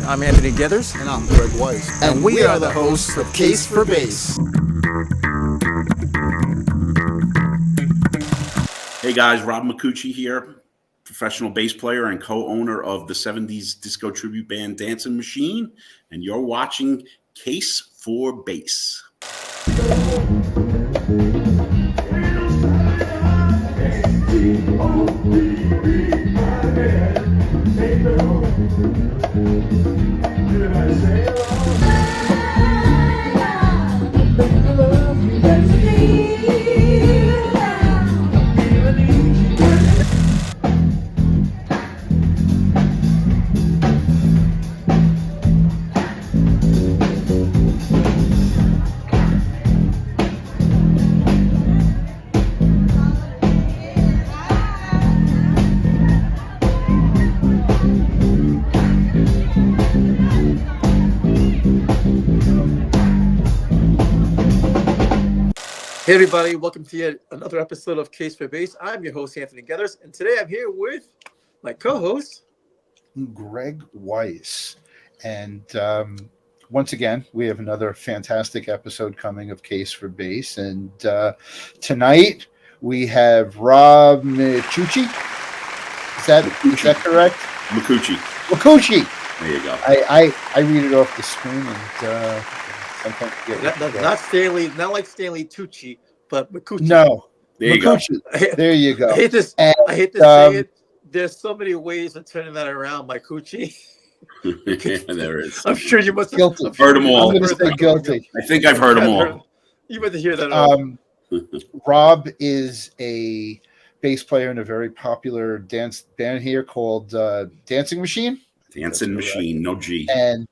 I'm Anthony Geathers. And I'm Greg Weiss. And we are the hosts of Case for Bass. Hey guys, Rob Micucci here, professional bass player and co-owner of the 70s disco tribute band Dancin Machine, and you're watching CASAE-4-BASS. Hey everybody, welcome to yet another episode of Case for Bass. I'm your host, Anthony Geathers, and today I'm here with my co-host, Gregg Weiss. And once again, we have another fantastic episode coming of Case for Bass. And tonight we have Rob Micucci. Is that correct? Micucci. There you go. I read it off the screen and sometimes not like Stanley Tucci, but Micucci. No, there you Micucci. go. There you go. I hate to say it. There's so many ways of turning that around, Micucci. There is. I'm sure you must have heard them all. I'm going to say guilty. I think I've heard them all. You better hear that. Rob is a bass player in a very popular dance band here called Dancin Machine. Dancin Machine, no G. And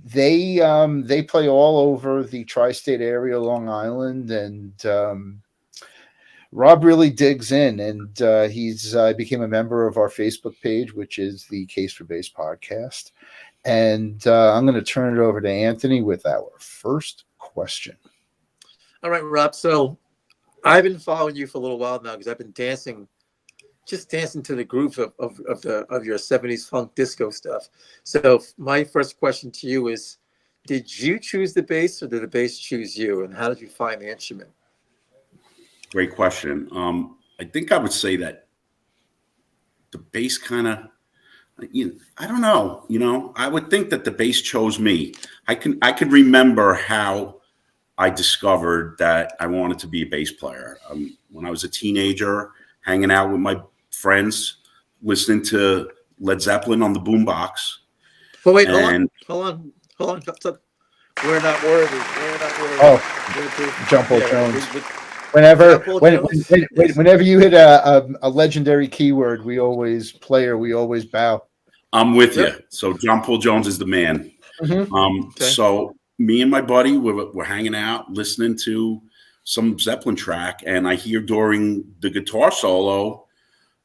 they play all over the tri-state area, Long Island, and Rob really digs in, and he's became a member of our Facebook page, which is the Case for Bass podcast. And I'm going to turn it over to Anthony with our first question. All right, Rob. So I've been following you for a little while now because I've been dancing to the groove of your 70s funk disco stuff. So my first question to you is, did you choose the bass or did the bass choose you? And how did you find the instrument? Great question. I think I would say that the bass kind of, I don't know, I would think that the bass chose me. I could remember how I discovered that I wanted to be a bass player. When I was a teenager, hanging out with my friends, listening to Led Zeppelin on the boombox. But wait, hold on. We're not worthy. Oh, Jumbo Jones. Whenever you hit a legendary keyword, we always bow. I'm with you. So John Paul Jones is the man. Mm-hmm. So me and my buddy were hanging out, listening to some Zeppelin track, and I hear during the guitar solo,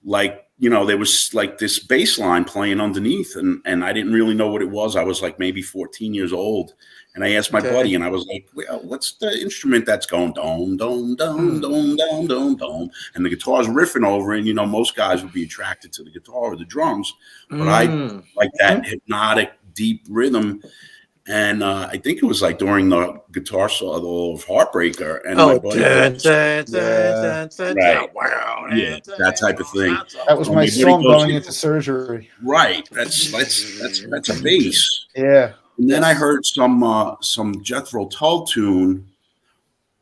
there was like this bass line playing underneath, and I didn't really know what it was. I was like maybe 14 years old. And I asked my buddy, and I was like, well, what's the instrument that's going dome, dome, dome, dome, dome, dome, dome? And the guitar's riffing over it. And, most guys would be attracted to the guitar or the drums. But I like that hypnotic, deep rhythm. And I think it was like during the guitar solo of Heartbreaker. And my buddy that type of thing. That was my song going into surgery. Right. That's a bass. Yeah. And then I heard some Jethro Tull tune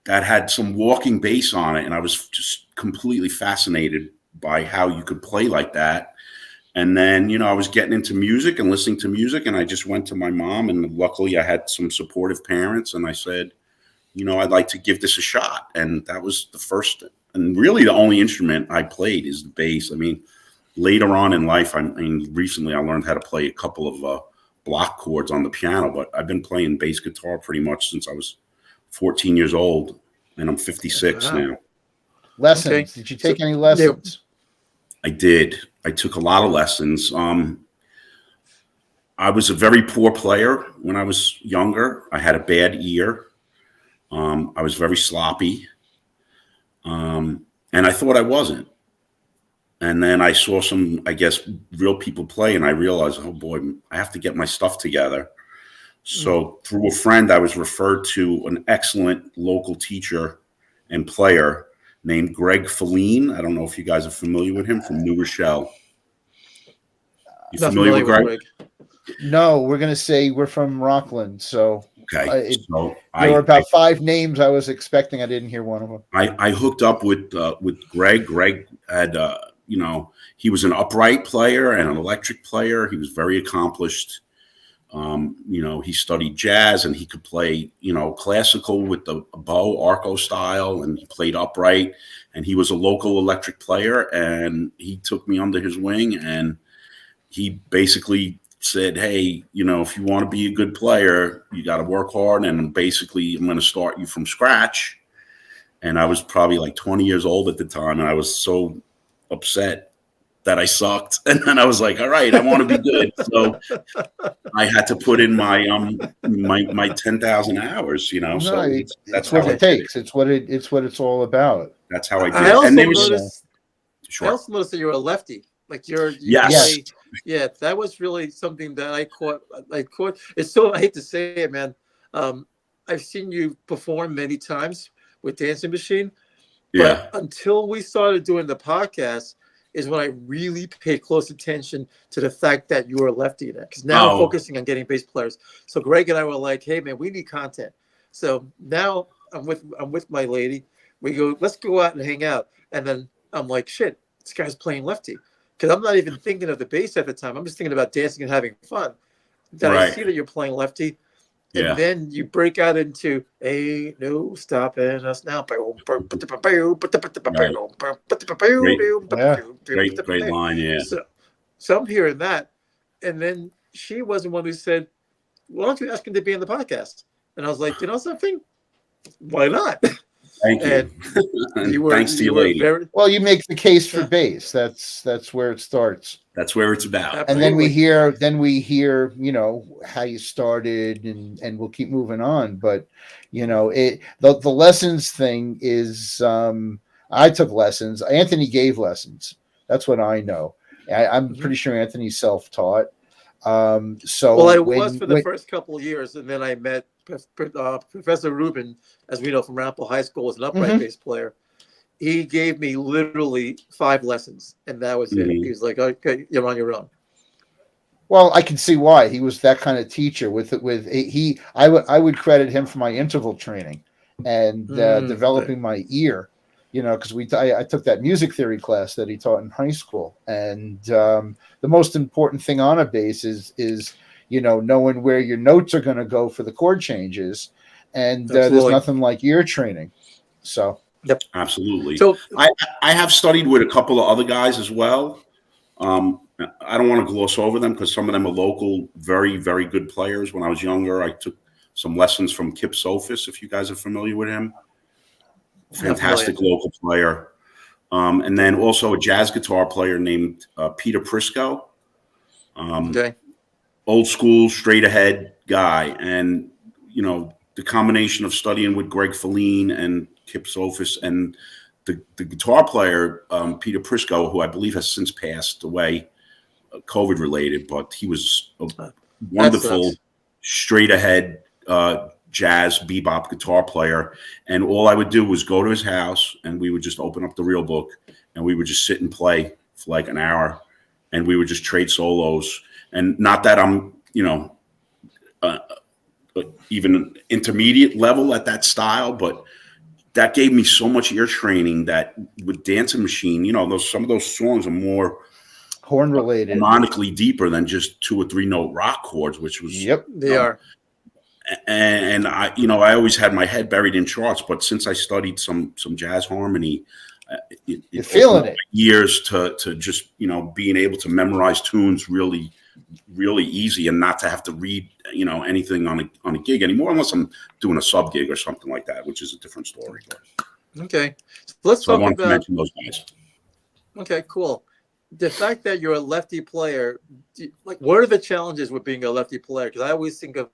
that had some walking bass on it, and I was just completely fascinated by how you could play like that. And then, I was getting into music and listening to music, and I just went to my mom, and luckily I had some supportive parents, and I said, I'd like to give this a shot. And that was the first and really the only instrument I played is the bass. I mean, later on in life, recently I learned how to play a couple of block chords on the piano, but I've been playing bass guitar pretty much since I was 14 years old, and I'm 56 now. Lessons? Okay. Did you take any lessons? I did. I took a lot of lessons. I was a very poor player when I was younger. I had a bad ear. I was very sloppy, and I thought I wasn't. And then I saw some, I guess, real people play, and I realized, oh boy, I have to get my stuff together. So through a friend, I was referred to an excellent local teacher and player named Gregg. I don't know if you guys are familiar with him, from New Rochelle. You Not familiar with Gregg? Greg. No, we're going to say we're from Rockland. So Okay. So there were about 5 names I was expecting. I didn't hear one of them. I hooked up with Gregg. Gregg had, he was an upright player and an electric player. He was very accomplished. He studied jazz, and he could play, classical with the bow arco style, and he played upright, and he was a local electric player, and he took me under his wing, and he basically said, hey, if you want to be a good player, you got to work hard, and basically I'm going to start you from scratch. And I was probably like 20 years old at the time, and I was so upset that I sucked. And then I was like, all right, I want to be good. So I had to put in my my 10,000 hours, No, so that's what it takes. It's what it's all about. That's how I did I it. also And there was noticed. sure. I also noticed that you're a lefty. Like you Yes. play, yeah, that was really something that I caught. It's so, I hate to say it, man. I've seen you perform many times with Dancing Machine, Yeah. but until we started doing the podcast, is when I really paid close attention to the fact that you were a lefty there. Because now I'm focusing on getting bass players. So Gregg and I were like, hey man, we need content. So now I'm with my lady. We go, let's go out and hang out. And then I'm like, shit, this guy's playing lefty. Because I'm not even thinking of the bass at the time. I'm just thinking about dancing and having fun. Then I see that you're playing lefty. And then you break out into "Ain't No Stopping Us Now." Great line, yeah. So I'm hearing that, and then she was the one who said, "Why don't you ask him to be in the podcast?" And I was like, "You know something? Why not?" Thank you. And thanks to your lady. Well, you make the case for bass. That's where it starts. That's where it's about. Absolutely. And then we hear, how you started, and we'll keep moving on. But the lessons thing is, I took lessons. Anthony gave lessons. That's what I know. I'm pretty sure Anthony's self-taught. Well, I was for the first couple of years, and then I met Professor Rubin, as we know from Rample High School, as an upright bass player. He gave me literally 5 lessons, and that was it. He was like, "Okay, you're on your own." Well, I can see why he was that kind of teacher. I would credit him for my interval training and developing my ear. Because I took that music theory class that he taught in high school, and the most important thing on a bass is knowing where your notes are going to go for the chord changes, and there's nothing like ear training. So. Yep. Absolutely. So I have studied with a couple of other guys as well. I don't want to gloss over them because some of them are local, very, very good players. When I was younger, I took some lessons from Kip Sophis, if you guys are familiar with him. Fantastic local player. And then also a jazz guitar player named Peter Prisco. Old school, straight ahead guy. And, the combination of studying with Gregg and Kip Sophis and the guitar player, Peter Prisco, who I believe has since passed away, COVID related, but he was a wonderful, straight ahead jazz bebop guitar player. And all I would do was go to his house, and we would just open up the real book, and we would just sit and play for like an hour, and we would just trade solos. And not that I'm, even intermediate level at that style, but that gave me so much ear training that with Dancing Machine, some of those songs are more horn related, harmonically deeper than just 2 or 3 note rock chords, which was they are. And I always had my head buried in charts, but since I studied some jazz harmony, you're feeling it. Years to just being able to memorize tunes really easy, and not to have to read anything on a gig anymore, unless I'm doing a sub gig or something like that, which is a different story. Okay, so let's talk about. To mention those guys. Okay, cool. The fact that you're a lefty player, what are the challenges with being a lefty player? Because I always think of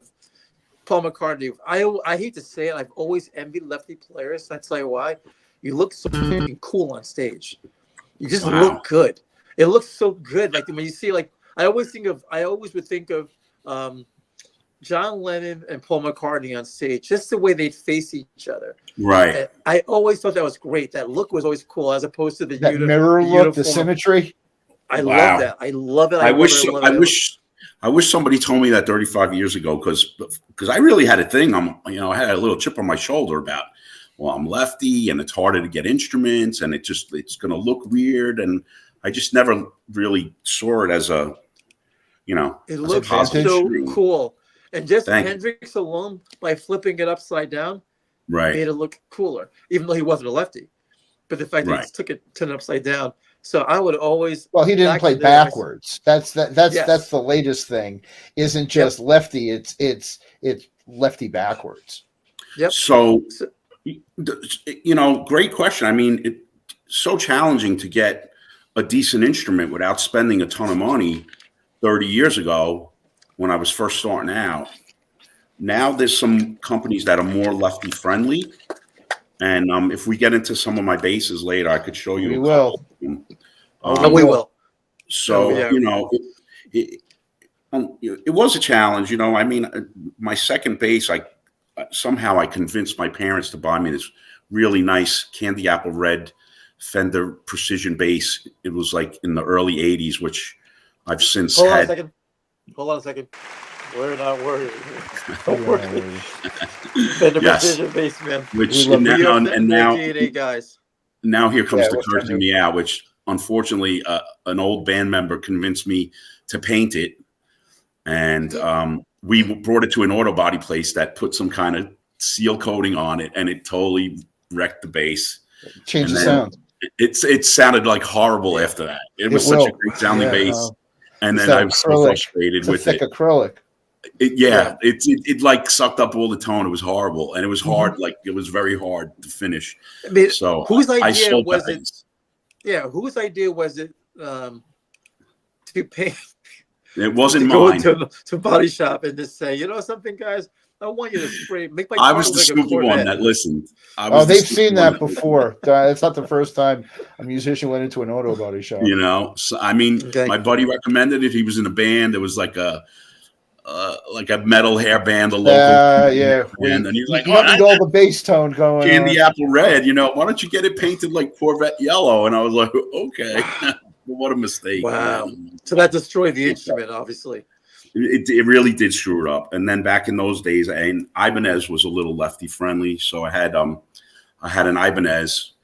Paul McCartney. I hate to say it, I've always envied lefty players. I'll tell you why. You look so cool on stage. You just look good. it looks so good. Like when you see, like I always would think of John Lennon and Paul McCartney on stage, just the way they'd face each other. Right. And I always thought that was great. That look was always cool, as opposed to the mirror look, uniform. the symmetry. I love that. I love it. I wish somebody told me that 35 years ago, because I really had a thing. I had a little chip on my shoulder about, well, I'm lefty and it's harder to get instruments and it's going to look weird, and I just never really saw it as a, it looks so cool. And just Hendrix alone, by flipping it upside down, right, made it look cooler, even though he wasn't a lefty. But the fact that he turned it upside down. So I would always. Well, he didn't play backwards. That's the latest thing. Isn't just lefty. It's lefty backwards. Yep. So, great question. I mean, it's so challenging to get a decent instrument without spending a ton of money 30 years ago when I was first starting out. Now there's some companies that are more lefty friendly. And if we get into some of my basses later, I could show you. We will. We will. So, it was a challenge. I mean, my second bass, somehow I convinced my parents to buy me this really nice candy apple red Fender Precision bass. It was like in the early 80s, which I've since had. Hold on a second. We're not worried. Don't worry. Fender Precision bass, man. Which now, guys. Now here comes the cursing me out, which unfortunately an old band member convinced me to paint it, and we brought it to an auto body place that put some kind of seal coating on it, and it totally wrecked the bass. Changed the sound. It sounded like horrible after that. It was such a great sounding bass. And then I was so frustrated with thick acrylic. It like sucked up all the tone. It was horrible, and it was hard. Like it was very hard to finish. I mean, so whose idea was it? Yeah, whose idea was it to paint? It wasn't mine. Go to a body shop and just say, something, guys, I want you to make my. I was the stupid one that listened. They've seen that before. It's not the first time a musician went into an auto body shop. So, I mean, my buddy recommended it. He was in a band. There was like a metal hair band, a local band, and he was like, "You need all the bass tone going." Candy apple red. Why don't you get it painted like Corvette yellow? And I was like, okay, what a mistake! Wow. So that destroyed the instrument, obviously. It really did screw it up. And then back in those days, and Ibanez was a little lefty friendly, so I had an Ibanez,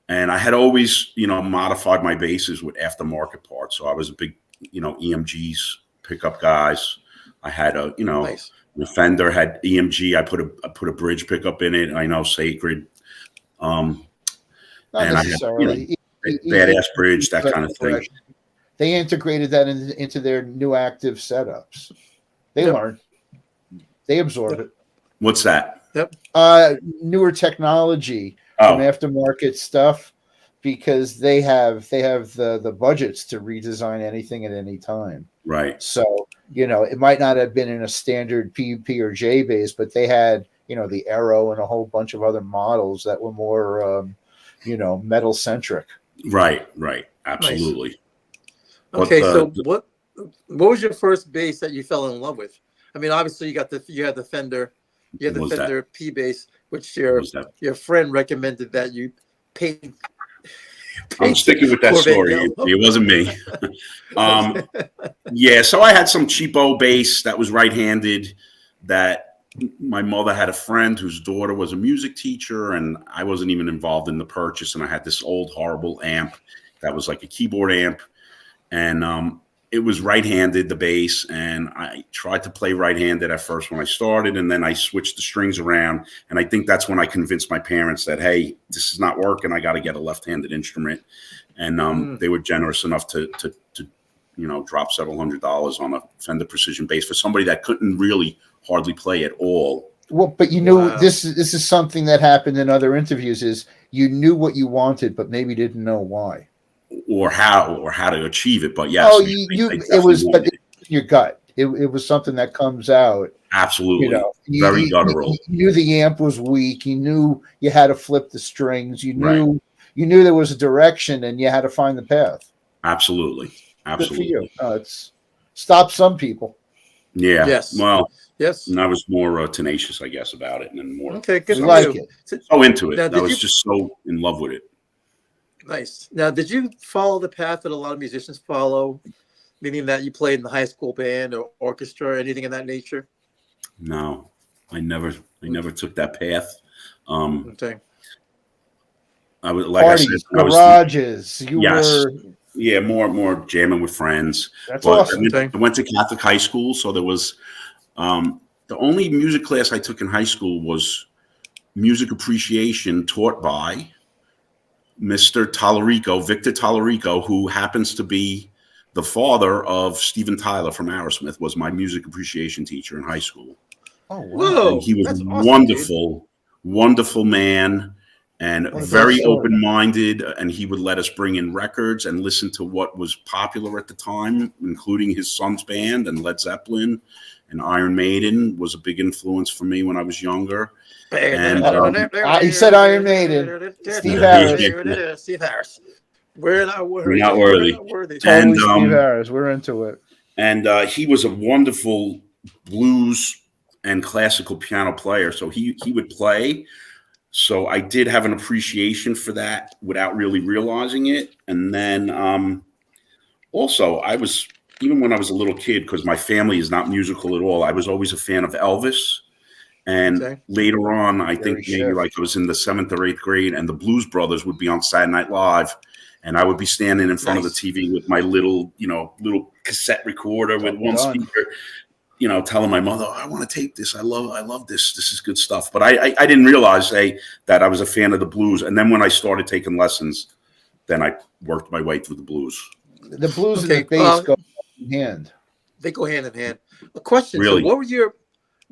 and I had always modified my basses with aftermarket parts. So I was a big EMGs pickup guys. I had nice. The Fender had EMG. I put a bridge pickup in it. I know Sacred, not and necessarily. I had badass bridge, that kind of thing. They integrated that into their new active setups. They learn. They absorb it. What's that? Yep. Newer technology from aftermarket stuff, because they have the budgets to redesign anything at any time. Right. So, it might not have been in a standard PUP or J bass, but they had, the Aero and a whole bunch of other models that were more, metal centric. Right. Absolutely. Nice. Okay, so what was your first bass that you fell in love with? I mean, obviously you had the Fender, Fender P bass, which your friend recommended that you paint. I'm sticking with that story. It wasn't me. So I had some cheapo bass that was right-handed that my mother had a friend whose daughter was a music teacher, and I wasn't even involved in the purchase. And I had this old horrible amp that was like a keyboard amp. And it was right-handed, the bass, and I tried to play right-handed at first when I started, and then I switched the strings around, and I think that's when I convinced my parents that, hey, this is not working, I got to get a left-handed instrument, and they were generous enough to drop several $100s on a Fender Precision bass for somebody that couldn't really hardly play at all. Well, but this is something that happened in other interviews, is you knew what you wanted, but maybe didn't know why. Or how to achieve it, but yes. It was your gut. It was something that comes out. Absolutely, very guttural. You knew the amp was weak. You knew you had to flip the strings. You knew there was a direction, and you had to find the path. Absolutely. Good for you. Absolutely. It's stopped some people. Yeah. Yes. Well, Yes. and I was more tenacious, I guess, about it, and then more Okay, good We for like you. it. so into Now, it. I did was you just so in love with it. nice? Now, did you follow the path that a lot of musicians follow, meaning that you played in the high school band or orchestra or anything of that nature? No, I never took that path. Um, Okay. I was, like I said, Parties, I was, garages. You yes, were. yeah, more jamming with friends. That's But awesome. Okay. I went to Catholic high school, so there was the only music class I took in high school was music appreciation taught by Mr. Tallarico, Victor Tallarico, who happens to be the father of Steven Tyler from Aerosmith, was my music appreciation teacher in high school. Oh wow! And Whoa, he was that's awesome, dude. wonderful, wonderful man, and What a great very story. open-minded. And he would let us bring in records and listen to what was popular at the time, including his son's band and Led Zeppelin and Iron Maiden was a big influence for me when I was younger. And He said Iron Maiden. Steve Harris. Steve Harris. We're not we're not worthy. We're worthy. not worthy. And Totally Steve Harris. We're into it. he was a wonderful blues and classical piano player. So he would play. So I did have an appreciation for that without really realizing it. And then also I was, even when I was a little kid, because my family is not musical at all, I was always a fan of Elvis. And Okay. later on, I Very think maybe like shift. I was in the 7th or 8th grade, and the Blues Brothers would be on Saturday Night Live, and I would be standing in front of the Nice. TV with my little cassette recorder with one Done. speaker, telling my mother, "I want to tape this. I love this. This is good stuff." But I didn't realize that I was a fan of the blues. And then when I started taking lessons, then I worked my way through the blues. The blues and Okay. the bass go hand in hand. They go hand in hand. A question. So, Really,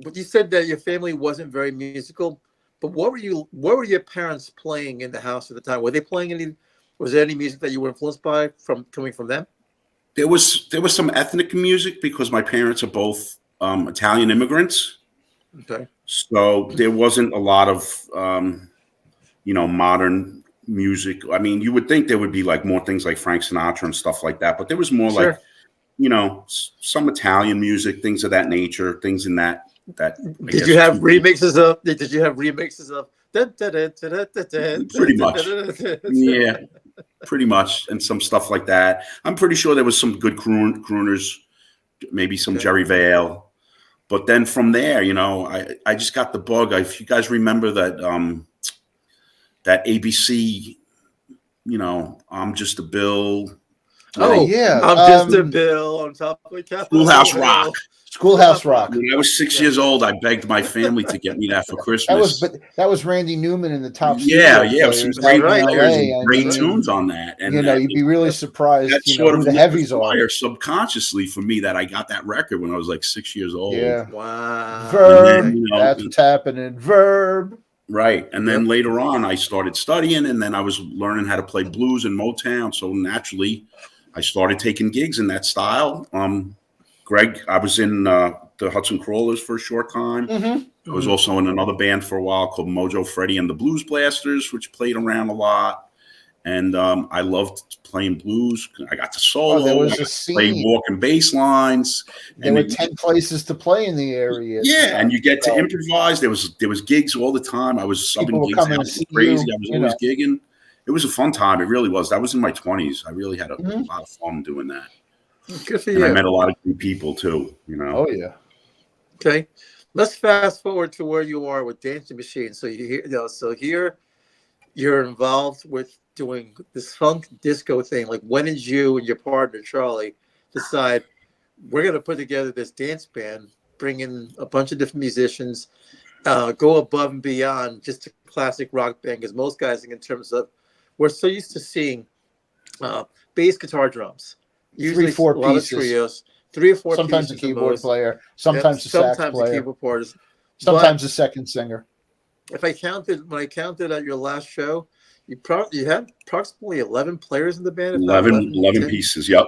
But you said that your family wasn't very musical. But what were your parents playing in the house at the time? Were they playing any? Was there any music that you were influenced by from coming from them? there was some ethnic music because my parents are both Italian immigrants. Okay. So there wasn't a lot of modern music. I mean, you would think there would be like more things like Frank Sinatra and stuff like that, but there was more like Sure. some Italian music, things of that nature, things in that. I Did guess you have remixes of? Did you have remixes of? pretty much, yeah, pretty much, and some stuff like that. I'm pretty sure there was some good crooners, maybe some Okay. Jerry Vale. But then from there, I just got the bug. If you guys remember that ABC, I'm just a bill. Oh, Yeah. I'm just a bill on top of Capitol Schoolhouse Hill. Rock. Schoolhouse Rock. When I was 6 years old, I begged my family to get me that for Christmas. That was Randy Newman and the top Yeah, studio yeah, it was some players great out in players LA. and I great mean, tunes on that. And you'd be really surprised, that sort who of the lit the heavies are. fire subconsciously for me that I got that record when I was like 6 years old. Yeah. Wow. Verb. And then, That's what's happening. Verb. right. And then Yep. later on, I started studying, and then I was learning how to play blues and Motown. So naturally, I started taking gigs in that style. Gregg, I was in the Hudson Crawlers for a short time. Mm-hmm. I was also in another band for a while called Mojo Freddie and the Blues Blasters, which played around a lot. And I loved playing blues. I got to solo. There was I a got to play scene. walking bass lines. There were 10 places to play in the area. Yeah, and you get to improvise. There was gigs all the time. I was People subbing were gigs coming out to see crazy. you, I was always gigging. It was a fun time. It really was. That was in my 20s. I really had a Mhm. lot of fun doing that. Good for And I you. met a lot of good people too, Oh, yeah. Okay. Let's fast forward to where you are with Dancing Machine. So here you're involved with doing this funk disco thing. Like, when did you and your partner Charlie decide we're going to put together this dance band, bring in a bunch of different musicians, go above and beyond just a classic rock band? Because most guys, in terms of, we're so used to seeing bass, guitar, drums, usually 3-4 a lot pieces. of trios, 3 or 4 Sometimes pieces a keyboard most. player, sometimes a sax sometimes player, a keyboard player. sometimes a second singer. If I counted, when I counted at your last show, you had approximately 11 players in the band, if not 11 10, pieces. Yep.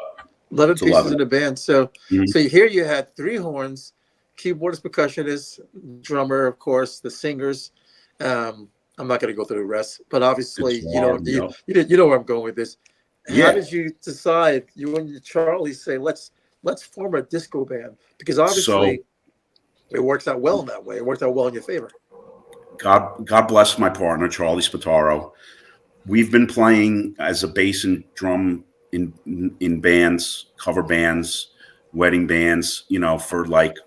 11 It's pieces 11. in the band. So, Mhm. so here you had 3 horns, keyboardist, percussionist, drummer, of course, the singers. I'm not going to go through the rest, but obviously, Guitar, yep. you know where I'm going with this. how did you decide, you and Charlie say, let's form a disco band? Because So obviously it works out well in that way. It worked out well in your favor. God bless my partner, Charlie Spataro. We've been playing as a bass and drum in bands, cover bands, wedding bands, for like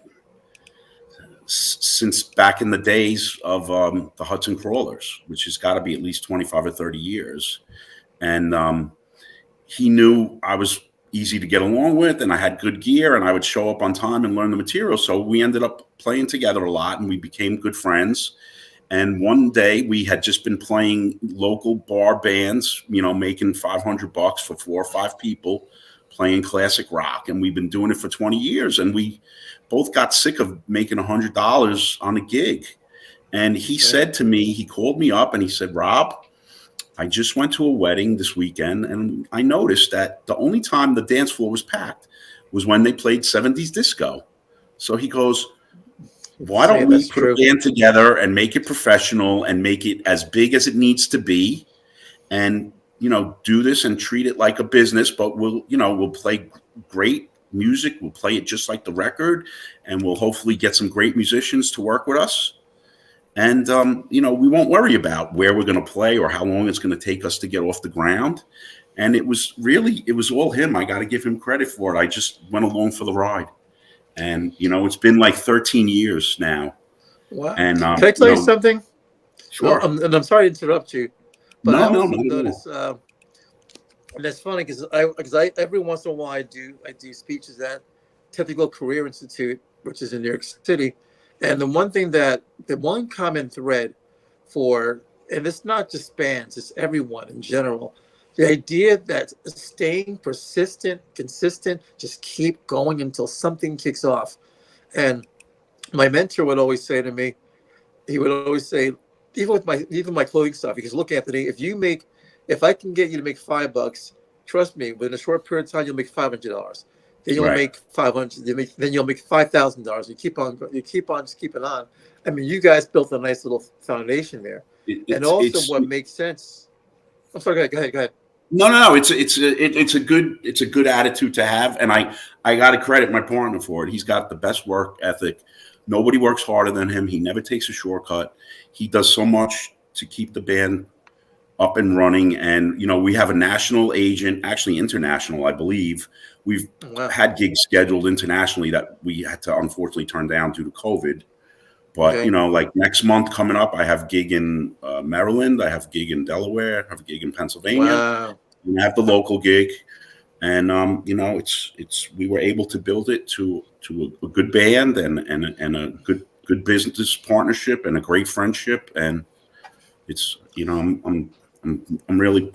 since back in the days of the Hudson Crawlers, which has got to be at least 25 or 30 years. And he knew I was easy to get along with, and I had good gear, and I would show up on time and learn the material. So we ended up playing together a lot, and we became good friends. And one day we had just been playing local bar bands, making $500 for 4 or 5 people playing classic rock. And we've been doing it for 20 years. And we both got sick of making $100 on a gig. And he said to me, he called me up and he said, Rob, I just went to a wedding this weekend, and I noticed that the only time the dance floor was packed was when they played 70s disco. So he goes, why don't we put a band together and make it professional and make it as big as it needs to be, and do this and treat it like a business, but we'll play great music. We'll play it just like the record, and we'll hopefully get some great musicians to work with us. And, we won't worry about where we're going to play or how long it's going to take us to get off the ground. And it was all him. I got to give him credit for it. I just went along for the ride. And, it's been like 13 years now. Wow. And can I tell you something? Sure. Well, and I'm sorry to interrupt you, but no, I also no, noticed, and that's funny because I every once in a while I do speeches at Technical Career Institute, which is in New York City. And the one common thread and it's not just bands, it's everyone in general, the idea that staying persistent, consistent, just keep going until something kicks off. And my mentor would always say to me, even my clothing stuff, because look, Anthony, if I can get you to make $5, trust me, within a short period of time, you'll make $500. Then you'll make $500. Then you'll make $5,000. You keep on just keeping on. I mean, you guys built a nice little foundation there. What makes sense. I'm sorry. Go ahead. No. It's a good attitude to have, and I got to credit my partner for it. He's got the best work ethic. Nobody works harder than him. He never takes a shortcut. He does so much to keep the band up and running. And, we have a national agent, actually international, I believe. We've had gigs scheduled internationally that we had to unfortunately turn down due to COVID. But, like next month coming up, I have a gig in Maryland. I have a gig in Delaware. I have a gig in Pennsylvania. Wow. And I have the local gig. And, we were able to build it to a good band and a good business partnership and a great friendship. And it's, I'm very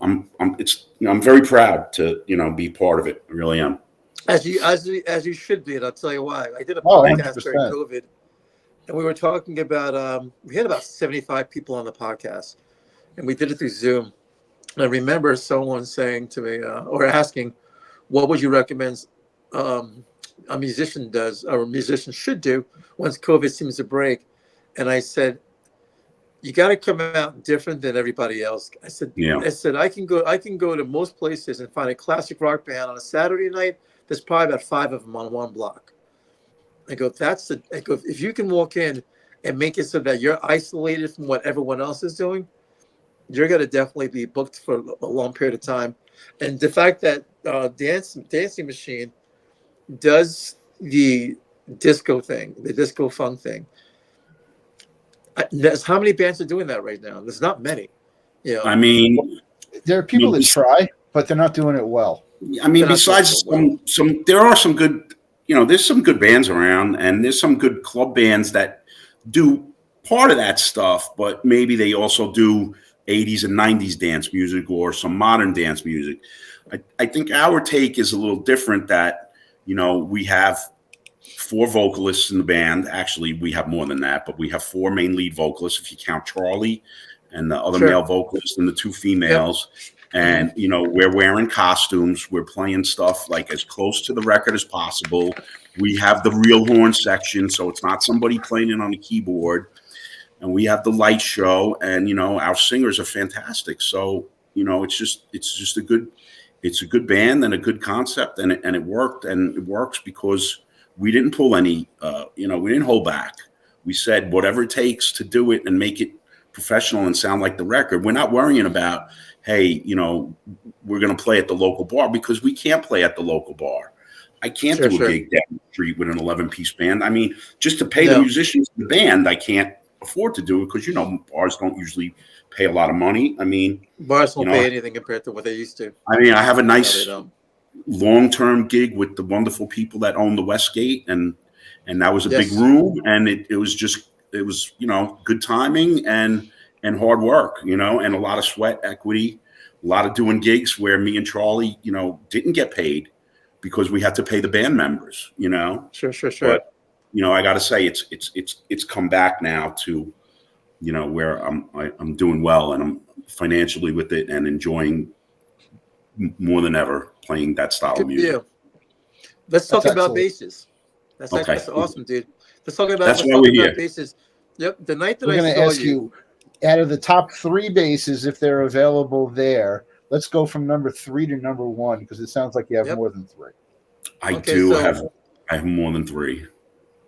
proud to, be part of it. I really am. As you should be. And I'll tell you why. I did a podcast during COVID, and we were talking about, we had about 75 people on the podcast, and we did it through Zoom. And I remember someone saying to me, or asking, what would you recommend a musician does, or a musician should do once COVID seems to break? And I said, you got to come out different than everybody else. I said, I can go to most places and find a classic rock band on a Saturday night. There's probably about 5 of them on one block. I go, if you can walk in and make it so that you're isolated from what everyone else is doing, you're going to definitely be booked for a long period of time. And the fact that Dancing Machine does the disco thing, the disco funk thing. How many bands are doing that right now? There's not many. I mean, there are people that try, but they're not doing it well. I mean, besides some, there are some good, there's some good bands around, and there's some good club bands that do part of that stuff, but maybe they also do 80s and 90s dance music or some modern dance music. I think our take is a little different that, we have 4 vocalists in the band. Actually, we have more than that, but we have 4 main lead vocalists, if you count Charlie and the other male vocalist and the 2 females. Yep. And, we're wearing costumes. We're playing stuff like as close to the record as possible. We have the real horn section, so it's not somebody playing it on a keyboard. And we have the light show, and, our singers are fantastic. So, it's just a good it's a good band and a good concept, and it worked, and it works because we didn't pull any, we didn't hold back. We said whatever it takes to do it and make it professional and sound like the record. We're not worrying about, hey, we're going to play at the local bar, because we can't play at the local bar. I can't do a gig down the street with an 11-piece band. I mean, just to pay the musicians in the band, I can't afford to do it, because bars don't usually pay a lot of money. I mean, bars don't pay anything compared to what they used to. I mean, I have a nice long-term gig with the wonderful people that own the Westgate, and that was a big room, and it was good timing and hard work, and a lot of sweat equity, a lot of doing gigs where me and Charlie, didn't get paid because we had to pay the band members, Sure. But I got to say, it's come back now to, where I'm doing well, and I'm financially with it and enjoying more than ever playing that style of music. Yeah. Let's talk about basses. That's awesome, dude. Let's talk about basses. Yep. The night that we're going to ask you, out of the top 3 basses, if they're available there, let's go from number 3 to number 1, because it sounds like you have more than 3. I have more than 3.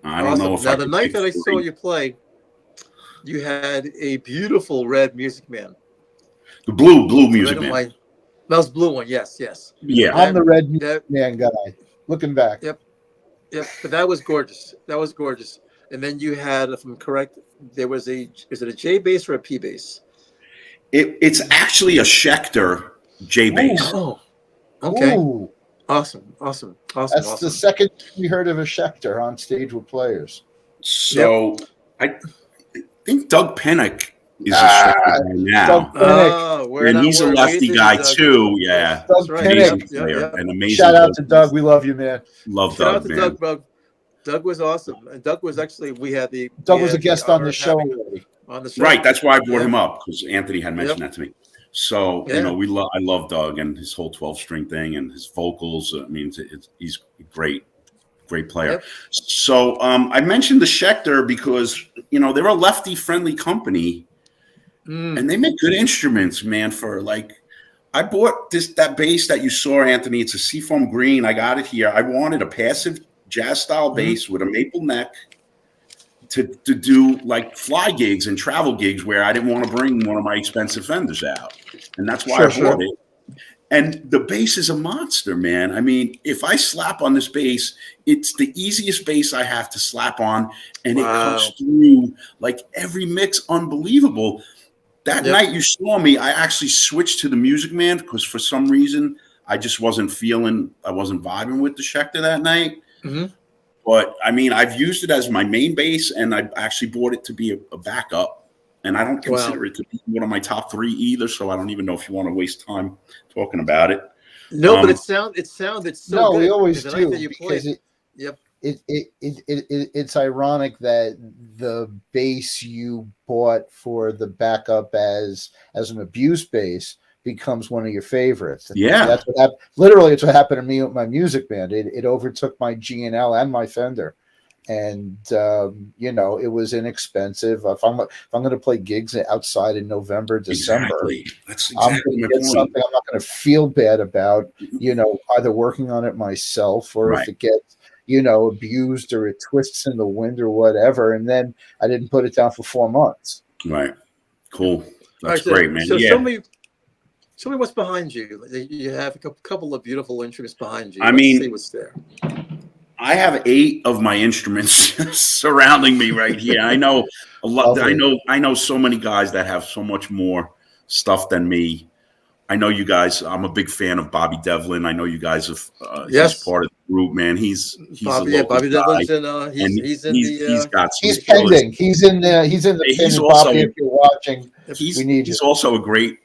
I don't know if now the night that I saw you play, you had a beautiful red Music Man. The blue Music Man. That was blue one. Yes. Yeah. I'm the red Music Man guy. Looking back. Yep. But that was gorgeous. And then you had, if I'm correct, there was is it a J bass or a P bass? It's actually a Schecter J bass. Oh, okay. Ooh. Awesome. That's the second we heard of a Schecter on stage with players. So I think Doug Pinnock is a Schecter right now. And he's a lefty guy too. Yeah. Doug Pinnock. An amazing. Shout out to Doug. We love you, man. Love Doug, man. Doug, bro. Doug was awesome. And Doug was actually, Doug was a guest on the show already. Right. That's why I brought him up, because Anthony had mentioned that to me. So, I love Doug and his whole 12-string thing and his vocals. I mean, he's a great player. Yep. So I mentioned the Schecter because, they're a lefty-friendly company, and they make good instruments, man. I bought that bass that you saw, Anthony. It's a Seafoam Green. I got it here. I wanted a passive jazz-style bass with a maple neck to do like fly gigs and travel gigs where I didn't want to bring one of my expensive Fenders out. And that's why I bought it. And the bass is a monster, man. I mean, if I slap on this bass, it's the easiest bass I have to slap on, and it comes through like every mix, unbelievable. That night you saw me, I actually switched to the Music Man because for some reason I just wasn't vibing with the Schecter that night. Mm-hmm. But I mean, I've used it as my main bass, and I actually bought it to be a backup. And I don't consider it to be one of my top 3 either. So I don't even know if you want to waste time talking about it. No, but it sounded so good. No, we always do, because it's ironic that the bass you bought for the backup as an abuse bass becomes one of your favorites. Yeah, that's what happened. Literally, it's what happened to me with my Music Band. It overtook my G&L and my Fender, and it was inexpensive. If I'm going to play gigs outside in November, December, that's I'm going to get something I'm not going to feel bad about. Either working on it myself or if it gets abused or it twists in the wind or whatever, and then I didn't put it down for 4 months. Right. Cool. That's great, man. So show me what's behind you. You have a couple of beautiful instruments behind you. Let's see what's there. I have 8 of my instruments surrounding me right here. I know a lot. I know so many guys that have so much more stuff than me. I know you guys. I'm a big fan of Bobby Devlin. I know you guys have. He's part of the group, man. He's Bobby Devlin's in. He's pending. He's in the. He's also. Bobby, if you're watching, he's also a great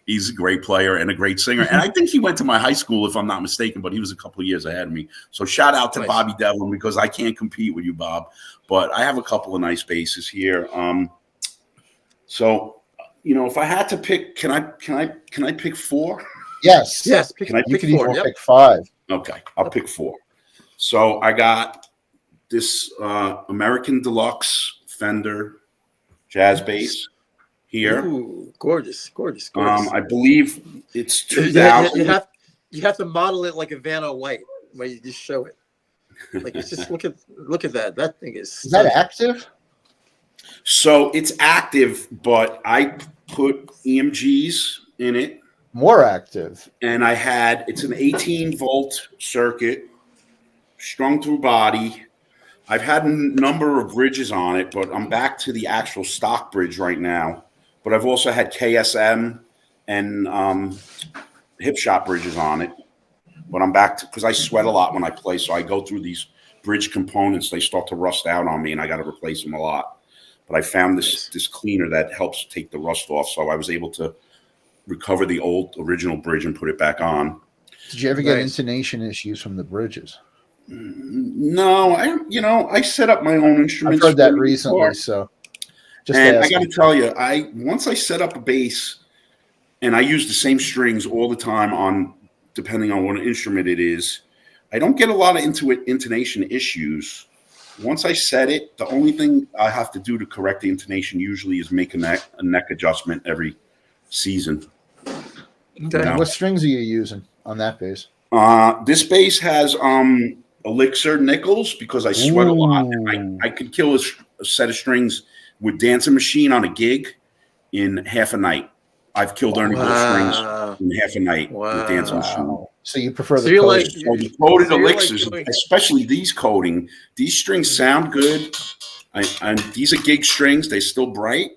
player and a great singer. And I think he went to my high school, if I'm not mistaken. But he was a couple of years ahead of me. So shout out to Bobby Devlin, because I can't compete with you, Bob. But I have a couple of nice basses here. So. If I had to pick, can I pick 4? Yes. Pick 4. Pick 5. Okay, I'll pick 4. So I got this American Deluxe Fender jazz bass here. Ooh, gorgeous. I believe it's 2000. you have to model it like a Vanna White, where you just show it. Like it's just look at that. That thing is. Is that active? So it's active, but I put EMGs in it. More active. And it's an 18-volt circuit, strung through body. I've had a number of bridges on it, but I'm back to the actual stock bridge right now. But I've also had KSM and hip shot bridges on it. But I'm back to, because I sweat a lot when I play, so I go through these bridge components. They start to rust out on me, and I got to replace them a lot. But I found this cleaner that helps take the rust off, so I was able to recover the old original bridge and put it back on. Did you ever get intonation issues from the bridges? No, I set up my own instruments. I've heard that recently, so just and I got to tell you, once I set up a bass, and I use the same strings all the time on, depending on what instrument it is, I don't get a lot of intonation issues. Once I set it, the only thing I have to do to correct the intonation usually is make a neck adjustment every season. Okay. What strings are you using on that bass? This bass has Elixir nickels because I sweat a lot. And I could kill a set of strings with Dancin machine on a gig in half a night. I've killed Ernie Ball strings in half a night with Dancin machine. So you prefer the coated? So the coated elixirs, especially these coating, these strings sound good. And these are gig strings. They're still bright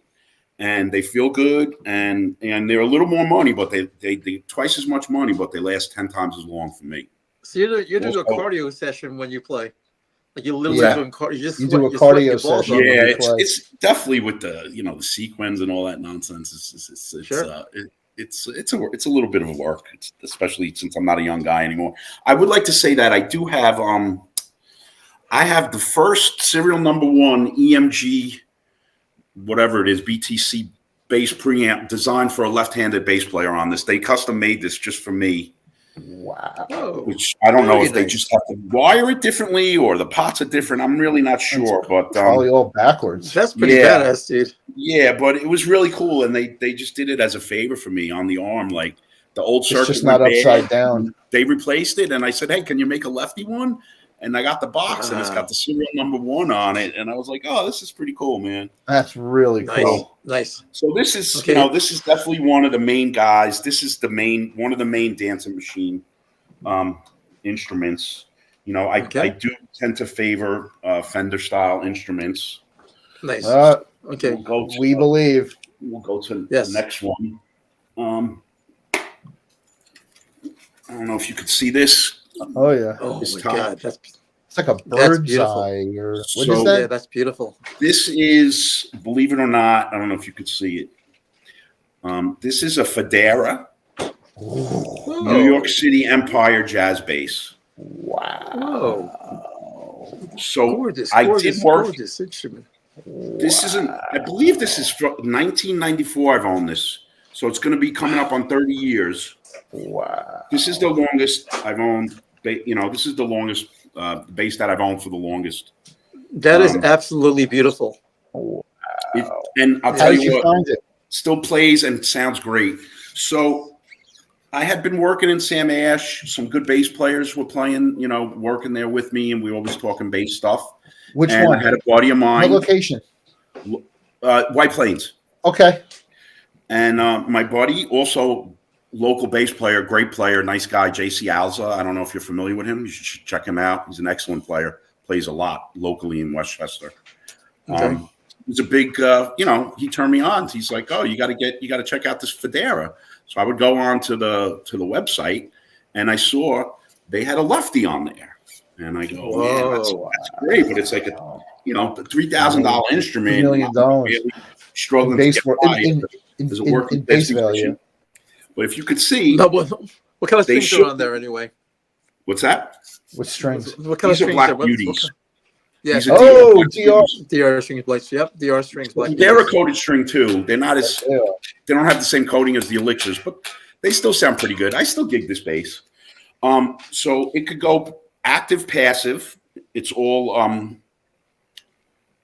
and they feel good. And they're a little more money, but they twice as much money, but they last 10 times as long for me. So you do a cardio session when you play. Like you literally doing cardio. You do a cardio session. Yeah, it's definitely with the the sequins and all that nonsense. It's a little bit of a work, especially since I'm not a young guy anymore. I would like to say that I do have I have the first serial number 1 EMG, whatever it is, BTC bass preamp designed for a left-handed bass player on this. They custom made this just for me. Wow. Which I don't know if they just have to wire it differently or the pots are different. I'm really not sure. But probably all backwards. That's pretty badass, dude. Yeah, but it was really cool, and they just did it as a favor for me on the arm. Like the old circuit, it's just not upside down. They replaced it, and I said, "Hey, can you make a lefty one?" And I got the box, and it's got the serial number 1 on it, and I was like, "Oh, this is pretty cool, man." That's really cool. Nice. So this is this is definitely one of the main guys. This is one of the main Dancin machine instruments. I do tend to favor Fender style instruments. Nice. Okay. We believe. We'll go to the next one. I don't know if you could see this. Oh yeah. Oh my God. It's like a bird's eye, or what is that? Yeah, that's beautiful. This is, believe it or not, I don't know if you could see it. This is a Federa New York City Empire jazz bass. Wow. So gorgeous, I did work. Gorgeous instrument. This isn't. I believe this is from 1994. I've owned this, so it's going to be coming up on 30 years. Wow. This is the longest I've owned. This is the longest bass that I've owned for the longest. That is absolutely beautiful. Wow. And I'll tell you what, find it? Still plays and sounds great. So I had been working in Sam Ash. Some good bass players were playing, working there with me, and we were always talking bass stuff. Which one? I had a buddy of mine. What location? White Plains. Okay. And my buddy, also local bass player, great player, nice guy, JC Alza. I don't know if you're familiar with him. You should check him out. He's an excellent player. Plays a lot locally in Westchester. Okay. He's a big, he turned me on. He's like, "Oh, you got to check out this Federa." So I would go on to the website, and I saw they had a lefty on there, and I go, "Man, that's great!" But it's like a, $3,000 instrument, $1 million, really struggling to get by. There's a working bass value. But if you could see, what kind of strings are on there anyway? What's that? What strings? What kind These of are strings? Black Beauties. Yeah. Oh, DR strings, Blakes. Yep, DR strings. Black They're a coated string too. They're not as they don't have the same coating as the Elixirs, but they still sound pretty good. I still gig this bass. So it could go active, passive. It's all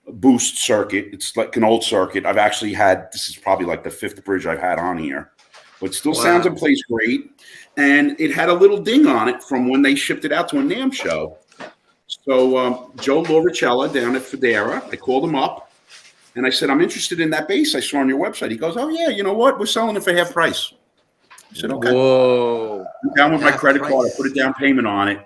boost circuit. It's like an old circuit. I've actually had, this is probably like the 5th bridge I've had on here, but still sounds and plays great. and it had a little ding on it from when they shipped it out to a NAMM show. So Joe Lauricella down at Federa, I called him up, and I said, I'm interested in that bass I saw on your website. He goes, oh, yeah, you know what? We're selling it for half price. I said, okay. Whoa. I'm down with my credit card. price. I put a down payment on it,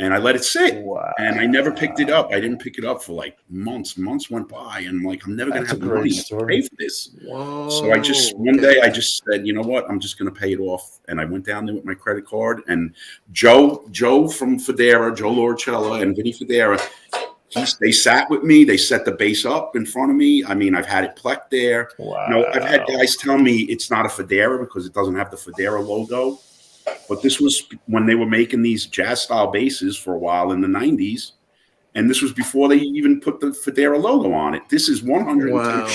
and I let it sit. Wow. And I never picked it up. I didn't pick it up for like months. Months went by, and I'm like, I'm never going to That's have a the money great to story. pay for this. Whoa. So I just, one day I just said, you know what? I'm just going to pay it off. And I went down there with my credit card, and Joe from Federa, Joe Lauricella and Vinny Federa, they sat with me. They set the bass up in front of me. I mean, I've had it plecked there. Wow. You know, I've had guys tell me it's not a Federa because it doesn't have the Federa logo. But this was when they were making these jazz style basses for a while in the 90s. And this was before they even put the Federa logo on it. This is 100 Wow.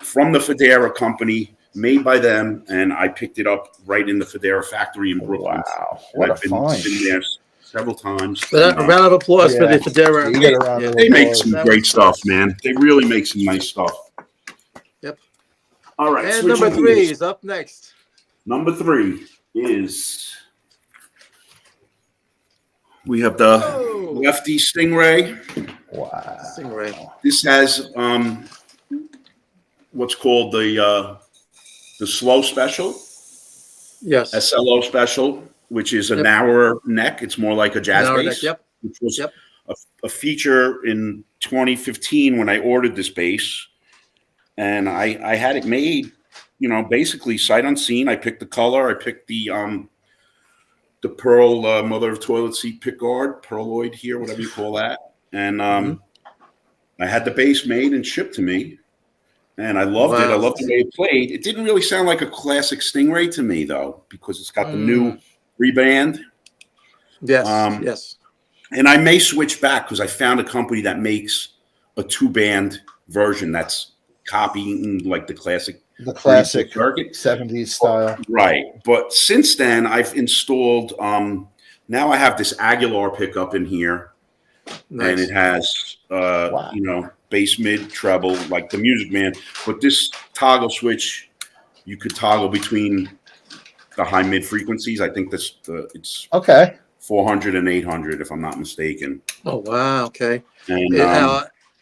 from the Federa company, made by them. And I picked it up right in the Federa factory in Brooklyn. Wow. What a find. Been there several times. A round of applause for the Federa. You get a round of They make applause. some That great was stuff, nice. man. They really make some nice stuff. Yep. All right. And switching number 3 gears. is up next. Number 3 is we have the Whoa. Lefty Stingray. Wow. Stingray. This has what's called the slow special, Yes. SLO special, which is a Yep. narrower neck. It's more like a jazz Narrower bass. neck, yep. Which was Yep. a feature in 2015 when I ordered this bass, and I had it made, you know, basically sight unseen. I picked the color. I picked the pearl mother of toilet seat pickguard, pearloid here, whatever you call that, and I had the bass made and shipped to me, and I loved it. I Wow. loved the way it played. It didn't really sound like a classic Stingray to me though, because it's got the new reband. Yes. Um, Yes. And I may switch back because I found a company that makes a 2-band version that's copying like the classic The classic circuit. 70s style. Right. But since then, I've installed, now I have this Aguilar pickup in here, Nice. and it has, Wow. you know, bass, mid, treble, like the Music Man. But this toggle switch, you could toggle between the high mid frequencies. I think it's Okay. 400 and 800, if I'm not mistaken. Oh, wow. Okay. And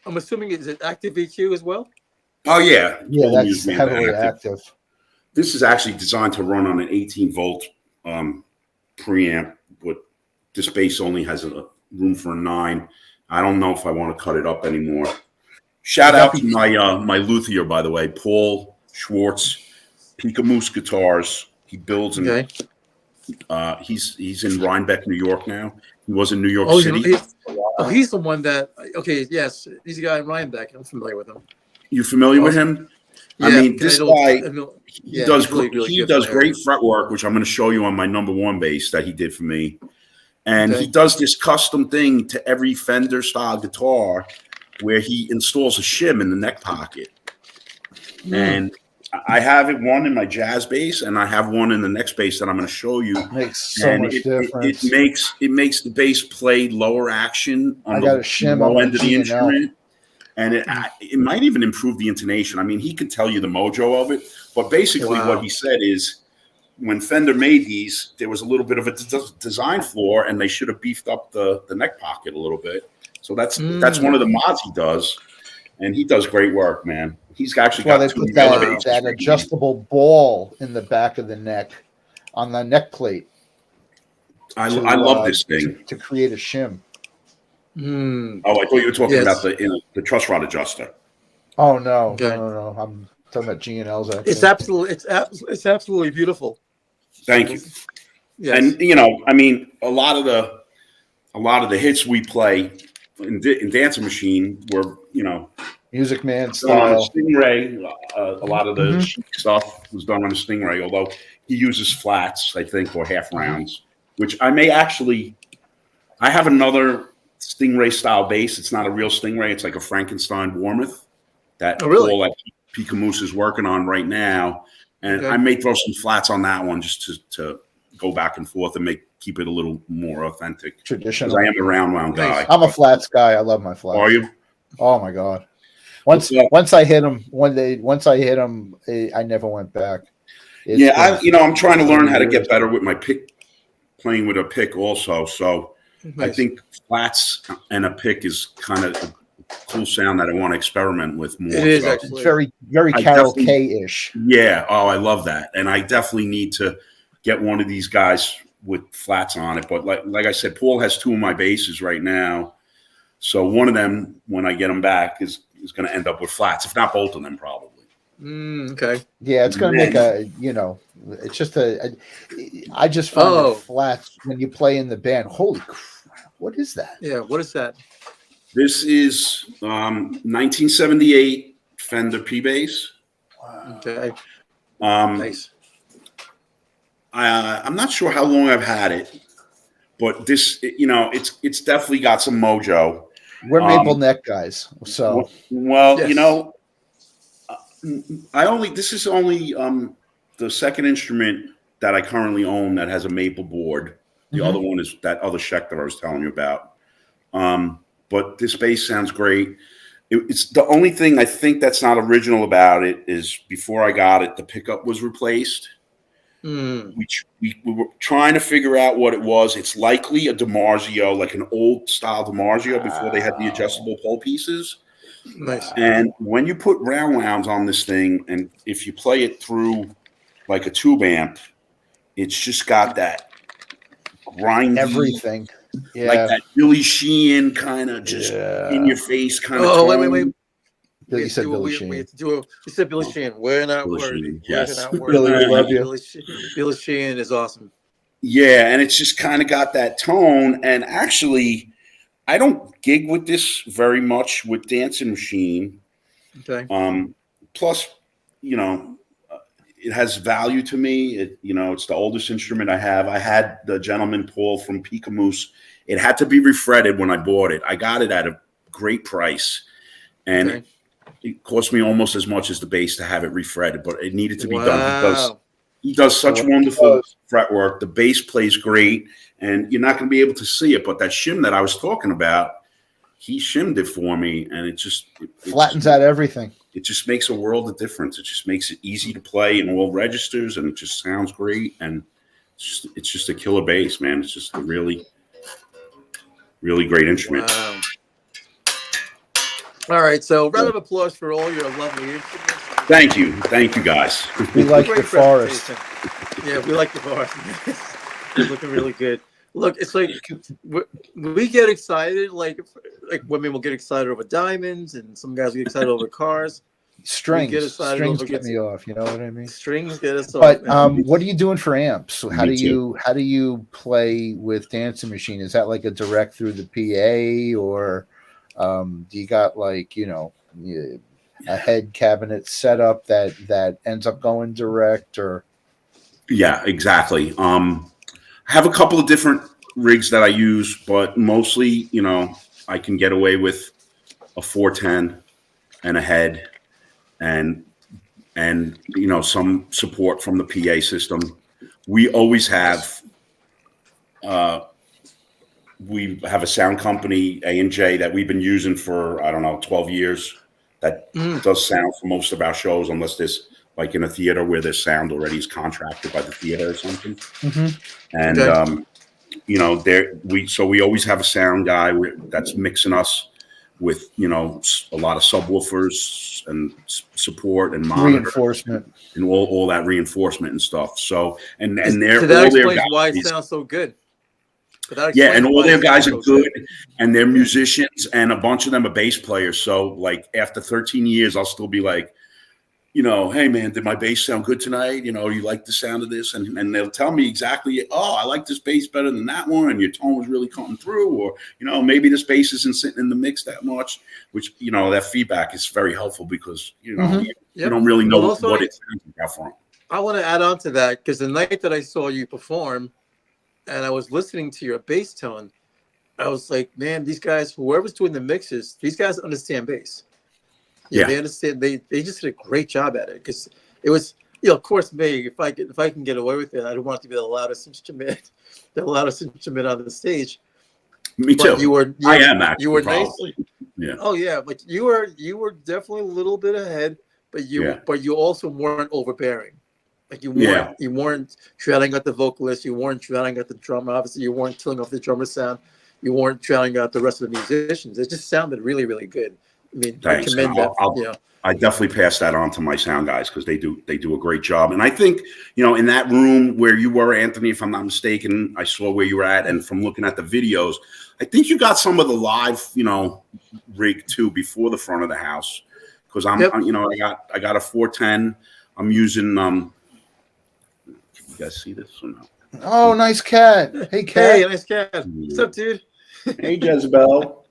I'm assuming, is it active EQ as well? oh yeah, Yeah, all that's Music Man's heavily active. This is actually designed to run on an 18-volt preamp, but this bass only has a room for a 9. I don't know if I want to cut it up anymore. Shout out to my luthier, by the way, Paul Schwartz, Pika Moose Guitars. He builds and Okay. he's in Rhinebeck, New York now. He was in New York Oh, City. he's the one that. Okay. Yes, he's a guy in Rhinebeck. I'm familiar with him. You familiar with him? I Yeah, mean, this guy, he does he's really, really he good does player. great fretwork, which I'm going to show you on my number 1 bass that he did for me. And Okay. he does this custom thing to every Fender style guitar where he installs a shim in the neck pocket. And I have it one in my jazz bass, and I have one in the next bass that I'm going to show you. Makes so And much it difference. makes the bass play lower action on I got a the shim low on end the of the G&L. instrument. And it might even improve the intonation. I mean, he can tell you the mojo of it. But basically Wow. what he said is when Fender made these, there was a little bit of a design flaw, and they should have beefed up the neck pocket a little bit. So that's one of the mods he does. And he does great work, man. He's actually Well, got they 2 put that, elevators. that adjustable ball in the back of the neck on the neck plate. I love this thing. To create a shim. Oh, I thought you were talking about the truss rod adjuster. Oh no, Okay. no! I'm talking about G&Ls. It's absolutely beautiful. Thank you. Yes. And you know, I mean, a lot of the hits we play in Dancin Machine were, you know, Music Man done on a style. Stingray. A lot of the stuff was done on a Stingray, although he uses flats, I think, or half rounds, which I have another Stingray style bass. It's not a real Stingray. It's like a Frankenstein Warmoth that really? Paul at Pika Moose is working on right now. And Okay. I may throw some flats on that one just to go back and forth and keep it a little more authentic. Traditional. Because I am a round guy. I'm a flats guy. I love my flats. Are you? Oh my god! Once I hit him, I never went back. Yeah, I'm trying to learn how to years. get better with my pick, playing with a pick also. So I Nice. think flats and a pick is kind of a cool sound that I want to experiment with more. It is So actually. It's very, very I Carol definitely- K-ish. yeah. Oh, I love that. And I definitely need to get one of these guys with flats on it. But like I said, Paul has two of my basses right now. So one of them, when I get them back, is going to end up with flats, if not both of them, probably. Okay. Yeah, it's going to make it's just I just find that flats when you play in the band. Holy crap! What is that? Yeah. What is that? This is 1978 Fender P bass. Wow. Okay. Nice. I'm not sure how long I've had it, but this, it's definitely got some mojo. We're Maple Neck guys, so well, Yes. this is only the second instrument that I currently own that has a maple board. The other one is that other Schecter I was telling you about. But this bass sounds great. It's the only thing I think that's not original about it is before I got it, the pickup was replaced. We were trying to figure out what it was. It's likely a DiMarzio, like an old style DiMarzio before they had the adjustable pole pieces. Nice. And when you put rounds on this thing, and if you play it through like a tube amp, it's just got that grindy, everything. Yeah. Like that Billy Sheehan kind of just in your face kind of. Oh, wait. You said Billy Sheehan. You said Billy Sheehan. We're not Billy worthy. Sheehan, yes. We're not worthy. Billy, we love you. Billy Sheehan is awesome. Yeah, and it's just kind of got that tone. And actually, I don't gig with this very much with Dancin Machine. Okay. Plus, it has value to me. It's the oldest instrument I have. I had the gentleman Paul from Picamoose. It had to be refretted when I bought it. I got it at a great price, and it cost me almost as much as the bass to have it refretted, but it needed to be done. He does such wonderful fretwork. The bass plays great, and you're not going to be able to see it, but that shim that I was talking about, he shimmed it for me, and it flattens out everything. It just makes a world of difference. It just makes it easy to play in all registers, and it just sounds great. And it's just a killer bass, man. It's just a really, really great instrument. Wow. All right, so round of applause for all your lovely instruments. Thank you, guys. We like the forest. Yeah, we like the forest. They're looking really good. Look, it's like we get excited, like women will get excited over diamonds, and some guys get excited over cars. Strings get me off. You know what I mean? Strings get us off. But what are you doing for amps? How do you play with Dancin Machine? Is that like a direct through the PA, or do you got like a head cabinet setup that ends up going direct? Or yeah, exactly. I have a couple of different rigs that I use, but mostly, I can get away with a 410 and a head, and some support from the PA system. We always have. We have a sound company, A&J, that we've been using for 12 years. That does sound for most of our shows, unless there's like in a theater where there's sound already is contracted by the theater or something. And we always have a sound guy that's mixing us with a lot of subwoofers and support and monitor reinforcement and all that reinforcement and stuff. So and that explains why it sounds so good. Yeah, and all their guys are good, and they're musicians, and a bunch of them are bass players. So, like, after 13 years, I'll still be like, hey, man, did my bass sound good tonight? You like the sound of this? And they'll tell me exactly, I like this bass better than that one, and your tone was really coming through, or, maybe this bass isn't sitting in the mix that much, which, that feedback is very helpful because, you don't really know what it sounds like from. I want to add on to that, because the night that I saw you perform, and I was listening to your bass tone, I was like, man, these guys, whoever's doing the mixes, these guys understand bass. They understand. They just did a great job at it, because it was, of course, me. If I can get away with it, I don't want it to be the loudest instrument on the stage. Me too. I am actually. You were nicely. Yeah. Oh yeah, but you were definitely a little bit ahead, but you also weren't overbearing. Like you Yeah. weren't trailing out the vocalist, you weren't trailing out the drummer. Obviously, you weren't killing off the drummer sound, you weren't trailing out the rest of the musicians. It just sounded really, really good. I mean, I Thanks. commend that. I definitely pass that on to my sound guys because they do a great job. And I think, in that room where you were, Anthony, if I'm not mistaken, I saw where you were at, and from looking at the videos, I think you got some of the live, rig too before the front of the house. Because I got a 410. I'm using can you guys see this or no? Oh, nice cat. Hey, cat. Hey, nice cat. What's up, dude? Hey, Jezebel.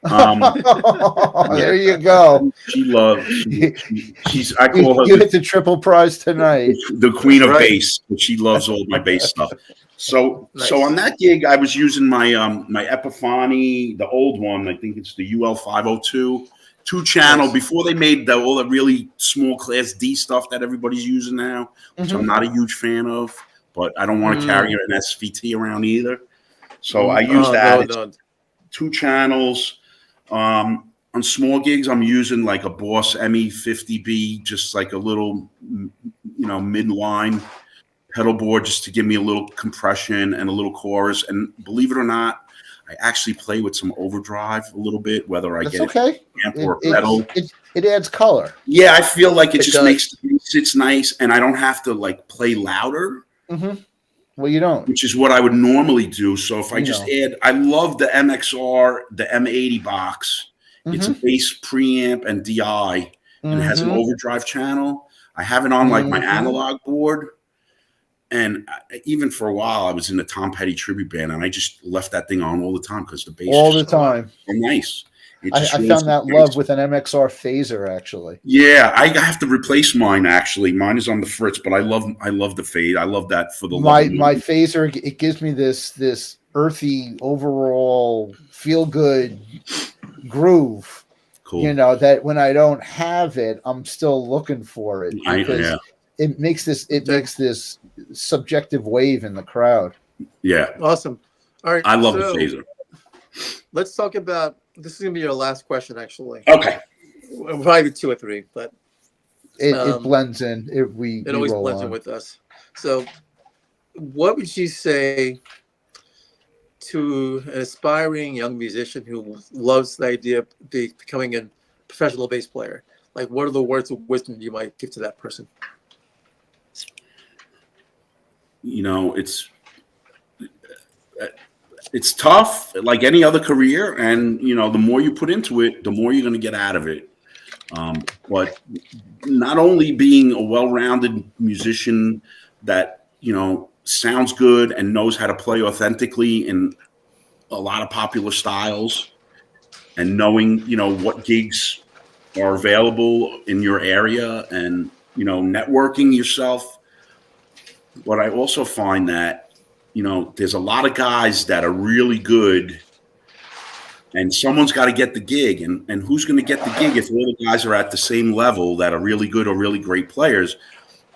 There you go. She loves. She's. I call her. You hit the triple prize tonight. The queen of bass. She loves all my bass stuff. So on that gig, I was using my my Epiphany, the old one. I think it's the UL 502 2-channel. Nice. Before they made all the really small Class D stuff that everybody's using now, which I'm not a huge fan of. But I don't want to carry an SVT around either. So I use that. No. 2 channels. On small gigs, I'm using like a Boss ME50B, just like a little, midline pedal board, just to give me a little compression and a little chorus. And believe it or not, I actually play with some overdrive a little bit, whether I get okay. amp or pedal. It adds color. Yeah, I feel like it just does. makes it's nice, and I don't have to like play louder. Mm-hmm. Well, you don't. Which is what I would normally do. So if I just add, I love the MXR, the M80 box. It's a bass preamp and DI, and it has an overdrive channel. I have it on like my analog board. And even for a while, I was in the Tom Petty tribute band, and I just left that thing on all the time because the bass all the time. So nice. I found that love with an MXR phaser, actually. Yeah, I have to replace mine. Actually, mine is on the Fritz, but I love the fade. I love that for the my phaser. It gives me this earthy overall feel good groove. Cool. That when I don't have it, I'm still looking for it because it makes this subjective wave in the crowd. Yeah, awesome. All right, I love the phaser. Let's talk about. This is gonna be your last question, actually. Okay. Probably 2 or 3, but it blends in. It always blends in with us. So, what would you say to an aspiring young musician who loves the idea of becoming a professional bass player? Like, what are the words of wisdom you might give to that person? It's tough, like any other career, and the more you put into it, the more you're going to get out of it. But not only being a well-rounded musician that sounds good and knows how to play authentically in a lot of popular styles, and knowing what gigs are available in your area, and networking yourself. But I also find that there's a lot of guys that are really good, and someone's got to get the gig. And who's going to get the gig if all the guys are at the same level that are really good or really great players?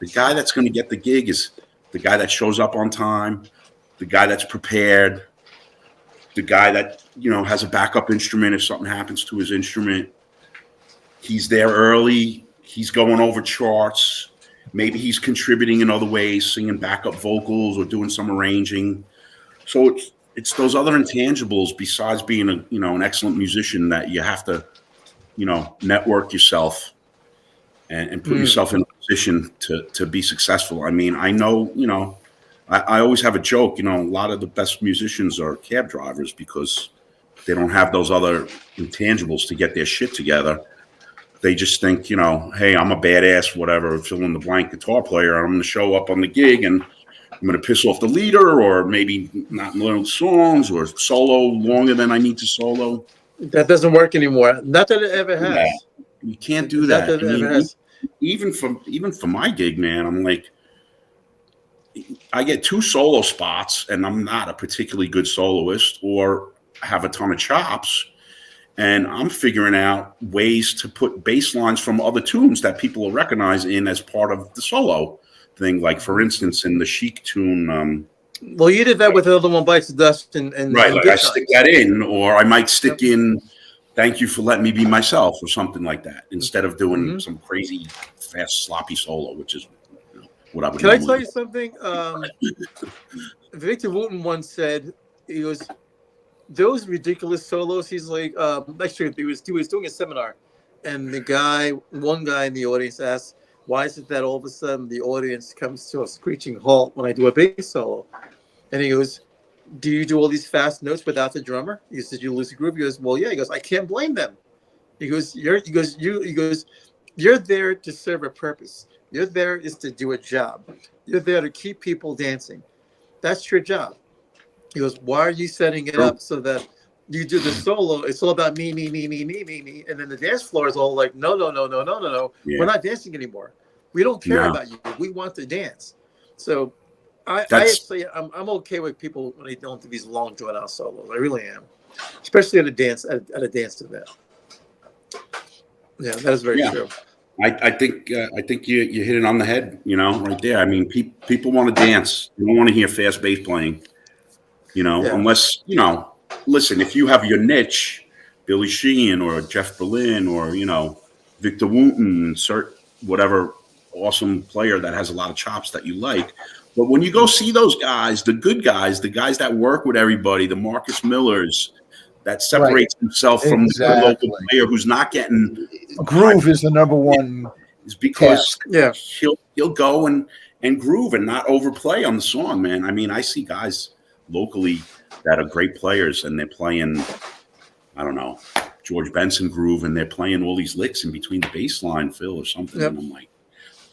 The guy that's going to get the gig is the guy that shows up on time, the guy that's prepared, the guy that has a backup instrument if something happens to his instrument. He's there early. He's going over charts. Maybe he's contributing in other ways, singing backup vocals or doing some arranging. So it's those other intangibles besides being an excellent musician that you have to, network yourself and put yourself in a position to be successful. I mean, I know, I always have a joke, a lot of the best musicians are cab drivers because they don't have those other intangibles to get their shit together. They just think, hey, I'm a badass, whatever, fill in the blank guitar player. I'm going to show up on the gig and I'm going to piss off the leader, or maybe not learn songs, or solo longer than I need to solo. That doesn't work anymore. Not that it ever has. Yeah. You can't do that. Not that it ever has. Even for my gig, man, I'm like, I get 2 solo spots, and I'm not a particularly good soloist or have a ton of chops. And I'm figuring out ways to put bass lines from other tunes that people will recognize in as part of the solo thing. Like, for instance, in the Chic tune. Well, you did that with Another One Bites the Dust. And right, like I stick that in, or I might stick in Thank You for Letting Me Be Myself or something like that, instead of doing some crazy, fast, sloppy solo, which is what I would Can I tell normally. you something? Victor Wooten once said, he goes, those ridiculous solos. He's like, actually, he was doing a seminar, and one guy in the audience asked, "Why is it that all of a sudden the audience comes to a screeching halt when I do a bass solo?" And he goes, "Do you do all these fast notes without the drummer?" He says, "You lose the groove." He goes, "Well, yeah." He goes, "I can't blame them." He goes, "You're there to serve a purpose. You're there is to do a job. You're there to keep people dancing. That's your job." He goes, "Why are you setting it up so that you do the solo? It's all about me, me, me, me, me, me, me." And then the dance floor is all like, "No, no, no, no, no, no, no. We're Yeah. not dancing anymore. We don't care No. about you. We want to dance." So I That's actually, I'm okay with people when they don't do these long drawn out solos. I really am, especially at a dance event. Yeah, that is very yeah. true. I think you hit it on the head. Right there. I mean, people want to dance. They don't want to hear fast bass playing. Yeah, Unless listen, if you have your niche, Billy Sheehan or Jeff Berlin or Victor Wooten, whatever awesome player that has a lot of chops that you like. But when you go see those guys, the good guys, the guys that work with everybody, the Marcus Millers, that Right. separates himself from the local Exactly. player who's not getting a Groove is the number one is because task. yeah, he'll go and groove and not overplay on the song, man. I mean, I see guys locally that are great players and they're playing, I don't know, George Benson groove, and they're playing all these licks in between the bass line, Phil, or something. yep. And I'm like,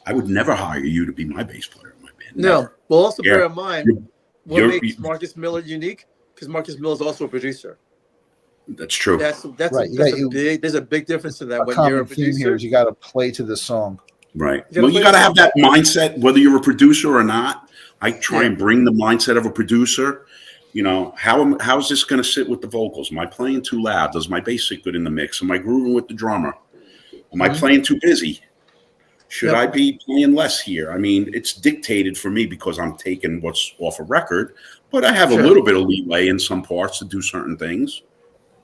I would never hire you to be my bass player in my band. No. Never. Well, also Yeah. bear in mind what You're, makes Marcus Miller unique, because Marcus Miller is also a producer. that's true. That's Right. there's a big difference in that. A When you're a common theme here producer, is you got to play to the song. Right. you Well, gotta you play got to the have song. that mindset, whether you're a producer or not. I try Yeah. and bring the mindset of a producer. How is this going to sit with the vocals? Am I playing too loud? Does my bass sit good in the mix? Am I grooving with the drummer? Am I Mhm. playing too busy? Should Yep. I be playing less here? I mean, it's dictated for me because I'm taking what's off a record, but I have a Sure. little bit of leeway in some parts to do certain things.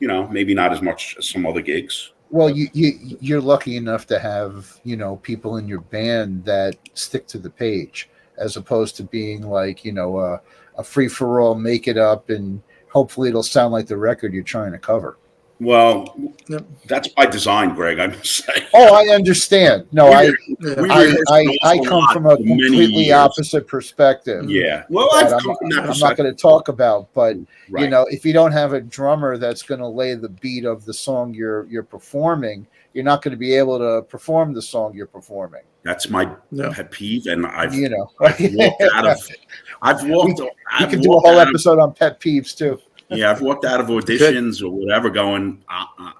Maybe not as much as some other gigs. Well, you're lucky enough to have people in your band that stick to the page, as opposed to being like a free for all, make it up, and hopefully it'll sound like the record you're trying to cover. Well, Yep. that's by design, Greg. I must say. Oh, I understand. No, We, I Yeah. we I rehearsed I, an I awful come lot from a for many completely years. opposite perspective. Yeah. Well, That I've come from that I'm not going perspective. to talk about, but Right. if you don't have a drummer that's going to lay the beat of the song you're performing, you're not going to be able to perform the song you're performing. That's my No. pet peeve, and I've You know, walked out of. I've walked. we I've could do a walked whole out of. episode on pet peeves too. Yeah, I've walked out of Good. auditions or whatever, going.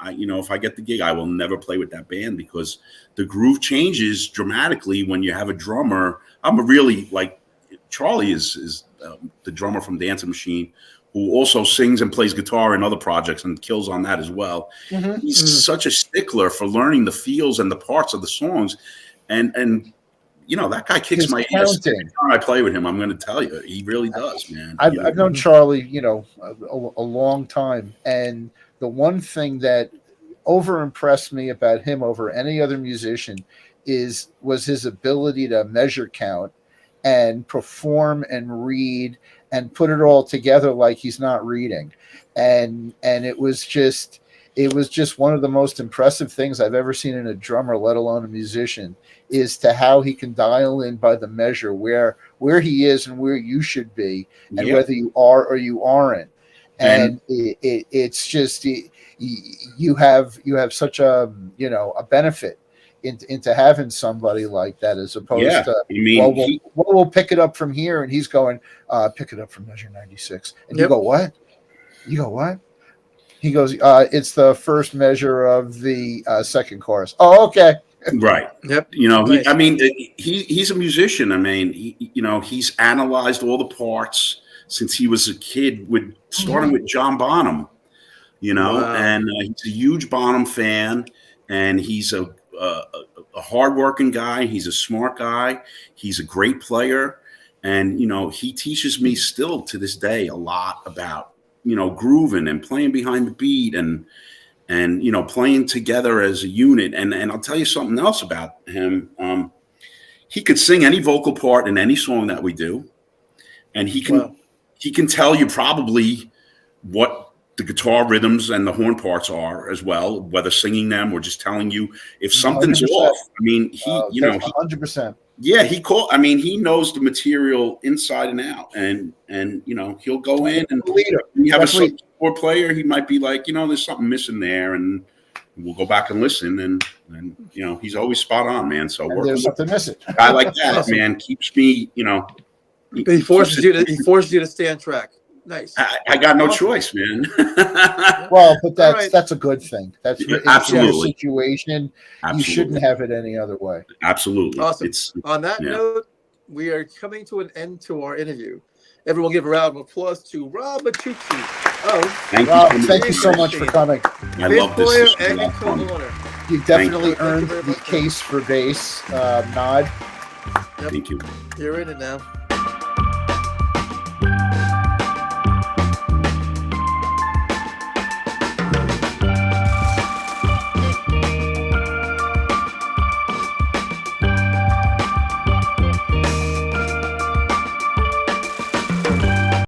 If I get the gig, I will never play with that band because the groove changes dramatically when you have a drummer. I'm a really like Charlie is the drummer from Dancin Machine, who also sings and plays guitar in other projects and kills on that as well. Mm-hmm. He's such a stickler for learning the feels and the parts of the songs, and that guy kicks His my ass every counting. time I play with him. I'm going to tell you, he really does, man. I've known Charlie, a long time, and the one thing that over impressed me about him over any other musician was his ability to measure count and perform and read and put it all together like he's not reading, and it was just one of the most impressive things I've ever seen in a drummer, let alone a musician, is to how he can dial in by the measure where he is and where you should be, and Yep. whether you are or you aren't. And It's just you have such a benefit into having somebody like that, as opposed to, I mean, well, we'll pick it up from here, and he's going, pick it up from measure 96, and Yep. you go, what? He goes, it's the first measure of the second chorus. Oh, okay. right. Yep. Nice. Nice. He's a musician. I mean, he's analyzed all the parts since he was a kid, starting with John Bonham. Wow. And he's a huge Bonham fan, and he's a hardworking guy. He's a smart guy. He's a great player, and he teaches me still to this day a lot about grooving and playing behind the beat and playing together as a unit. And I'll tell you something else about him. he could sing any vocal part in any song that we do, and he can tell you probably what the guitar rhythms and the horn parts are as well, whether singing them or just telling you if something's 100%. off. I mean, he 100%. Yeah, he knows the material inside and out, and he'll go in and you have a support player. He might be like, there's something missing there, and we'll go back and listen, and he's always spot on, man. So there's something missing. A guy like that, man, keeps me, But he forces you to stay on track. Nice. I got no choice, man. Well, but that's a good thing. That's absolutely a situation. Absolutely. You shouldn't have it any other way. Absolutely. Awesome. On that note, we are coming to an end to our interview. Everyone give a round of applause to Rob Micucci. Thank you so much for coming. I love this. You definitely earned the case for bass nod. Thank you. You're in it now.